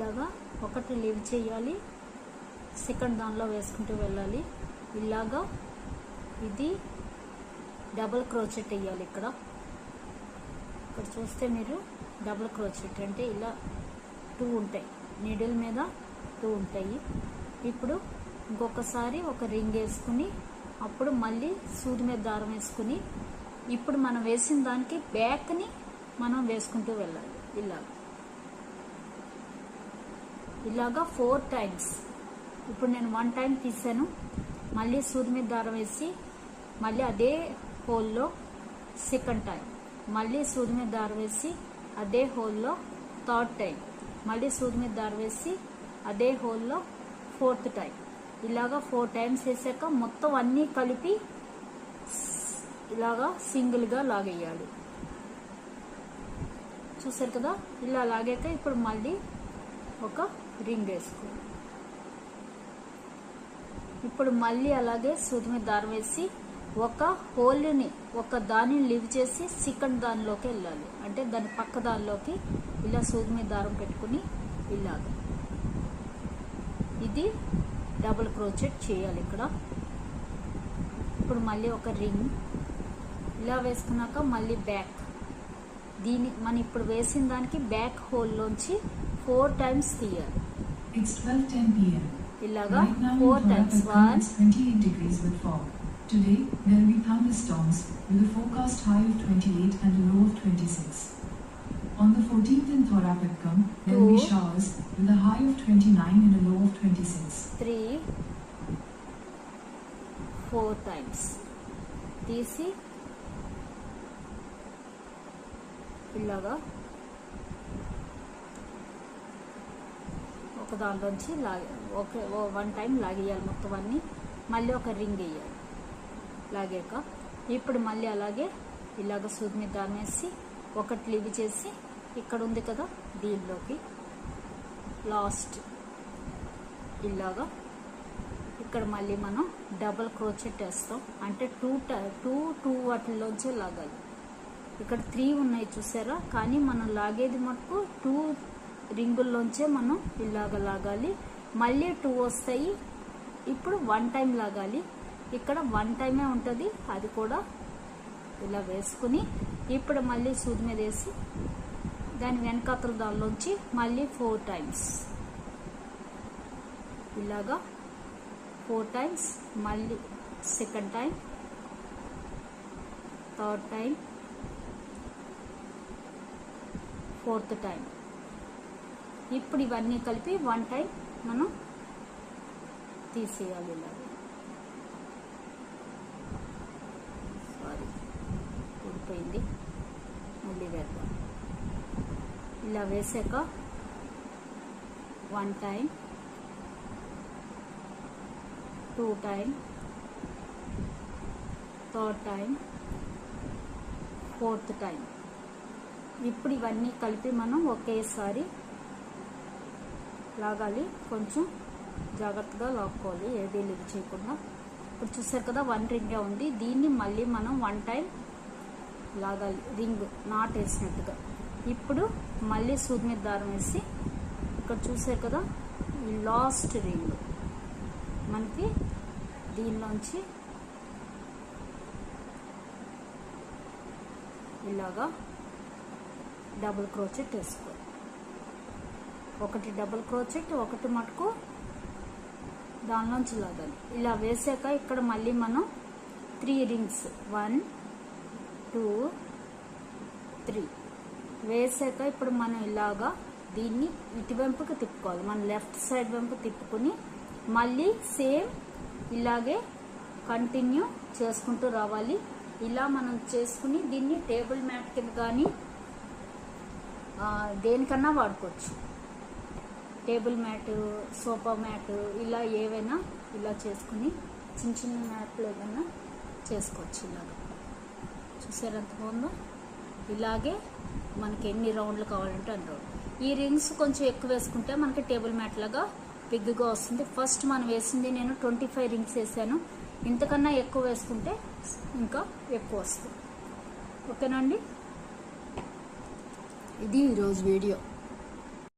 ఇలాగా ఒకటి లీవ్ చేయాలి, సెకండ్ దానిలో వేసుకుంటూ వెళ్ళాలి. ఇలాగా ఇది డబుల్ క్రోచెట్ వేయాలి. ఇక్కడ చూస్తే మీరు డబుల్ క్రోచెట్ అంటే ఇలా 2 ఉంటాయి, నీడిల్ మీద 2 ఉంటాయి. ఇప్పుడు ఇంకొకసారి ఒక రింగ్ వేసుకుని అప్పుడు మళ్ళీ సూది మీద దారం వేసుకుని ఇప్పుడు మనం వేసిన దానికి బ్యాక్ని మనం వేసుకుంటూ వెళ్ళాలి. ఇలాగా 4 టైమ్స్. ఇప్పుడు నేను 1 టైం తీసాను, మళ్ళీ సూది మీద దారం వేసి మళ్ళీ అదే హోల్లో సెకండ్ టైం, మళ్ళీ సూది మీద దారం వేసి అదే హోల్లో థర్డ్ టైం, మళ్ళీ సూది మీద దారం వేసి అదే హోల్లో 4th టైం. ఇలాగా 4 టైమ్స్ వేసాక మొత్తం అన్నీ కలిపి ఇలాగా సింగిల్గా లాగేయాలి. చూసారు కదా, ఇలా లాగాక ఇప్పుడు మళ్ళీ ఒక రింగ్ వేసుకోవాలి. ఇప్పుడు మళ్ళీ అలాగే సూది మీద దారం వేసి ఒక హోల్ని ఒక దానిని లీవ్ చేసి సెకండ్ దానిలోకి వెళ్ళాలి, అంటే దాని పక్క దానిలోకి ఇలా సూది మీద దారం పెట్టుకుని ఇలాగ ఇది డబుల్ క్రోచెట్ చేయాలి. ఇక్కడ ఇప్పుడు మళ్ళీ ఒక రింగ్ ఇలా వేసుకున్నాక మళ్ళీ బ్యాక్, మనం ఇప్పుడు వేసిన దానికి బ్యాక్ హోల్లోంచి 4 టైమ్స్ తీయాలి. ఇలాగా 4 times. 1 Today, there will be thunderstorms with a forecast high of 28 and a low of 26. On the 14th in Thorapatcam, there will be showers with a high of 29 and a low of 26. 3, 4 times. తీసి ఇలాగా ఒక దాంట్లోంచి ఒక 1 time లాగేయాలి మొత్తం అన్నీ, మళ్ళీ ఒక ring వేయాలి. లాగాక ఇప్పుడు మళ్ళీ అలాగే ఇలాగ సూది మీద దారం వేసి ఒకటి లీవ్ చేసి ఇక్కడ ఉంది కదా దీనిలోకి లాస్ట్ ఇలాగా ఇక్కడ మళ్ళీ మనం డబుల్ క్రోచెట్ వేస్తాం, అంటే 2 వాటిల్లోంచే లాగాలి. ఇక్కడ 3 ఉన్నాయి చూసారా, కానీ మనం లాగేది మటుకు 2 రింగుల్లోంచే మనం ఇలాగ లాగాలి. మళ్ళీ 2 వస్తాయి. ఇప్పుడు 1 టైం లాగాలి. ఇక్కడ 1 టైమే ఉంటుంది, అది కూడా ఇలా వేసుకుని ఇప్పుడు మళ్ళీ సూది మీద వేసి దాని వెనకాతల దానిలోంచి మళ్ళీ 4 టైమ్స్ ఇలాగా 4 టైమ్స్, మళ్ళీ second time, third time, 4th time. ఇప్పుడు ఇవన్నీ కలిపి 1 టైం మనం తీసేయాలి. ఇలాగ ఊడిపోయింది, మళ్ళీ వేద్దాం. ఇలా వేసాక 1 time, 2 time, third time, 4th time. ఇప్పుడు ఇవన్నీ కలిపి మనం ఒకేసారి లాగాలి. కొంచెం జాగ్రత్తగా లాక్కోవాలి, ఏది లీవ్ చేయకుండా. ఇప్పుడు చూసారు కదా 1 రింగే ఉంది, దీన్ని మళ్ళీ మనం 1 టైం లాగాలి, రింగ్ నాట్ వేసినట్టుగా. ఇప్పుడు మళ్ళీ సూది మీద దారం వేసి ఇక్కడ చూసారు కదా ఈ లాస్ట్ రింగ్ మనకి దీనిలోంచి ఇలాగా డబుల్ క్రోచెట్ వేసుకోవాలి. ఒకటి డబుల్ క్రోచెట్, ఒకటి మటుకు దానిలోంచి లాగాలి. ఇలా వేసాక ఇక్కడ మళ్ళీ మనం 3 రింగ్స్ 1, 2, 3 వేసాక ఇప్పుడు మనం ఇలాగా దీన్ని ఇటువైపుకి తిప్పుకోవాలి. మన లెఫ్ట్ సైడ్ వైపు తిప్పుకుని మళ్ళీ సేమ్ ఇలాగే కంటిన్యూ చేసుకుంటూ రావాలి. ఇలా మనం చేసుకుని దీన్ని టేబుల్ మ్యాట్ కింద కానీ దేనికన్నా వాడుకోవచ్చు. టేబుల్ మ్యాట్, సోఫా మ్యాట్, ఇలా ఏవైనా ఇలా చేసుకుని చిన్న చిన్న మ్యాట్లు ఏదైనా చేసుకోవచ్చు. ఇలాగా చూసారు ఎంత బాగుందో. ఇలాగే మనకి ఎన్ని రౌండ్లు కావాలంటే అన్ని రౌండ్. ఈ రింగ్స్ కొంచెం ఎక్కువ వేసుకుంటే మనకి టేబుల్ మ్యాట్ లాగా బిగ్గా వస్తుంది. ఫస్ట్ మనం వేసింది నేను 25 రింగ్స్ వేసాను, ఇంతకన్నా ఎక్కువ వేసుకుంటే ఇంకా ఎక్కువ వస్తుంది. ఓకేనా అండి, ఇది ఈరోజు వీడియో.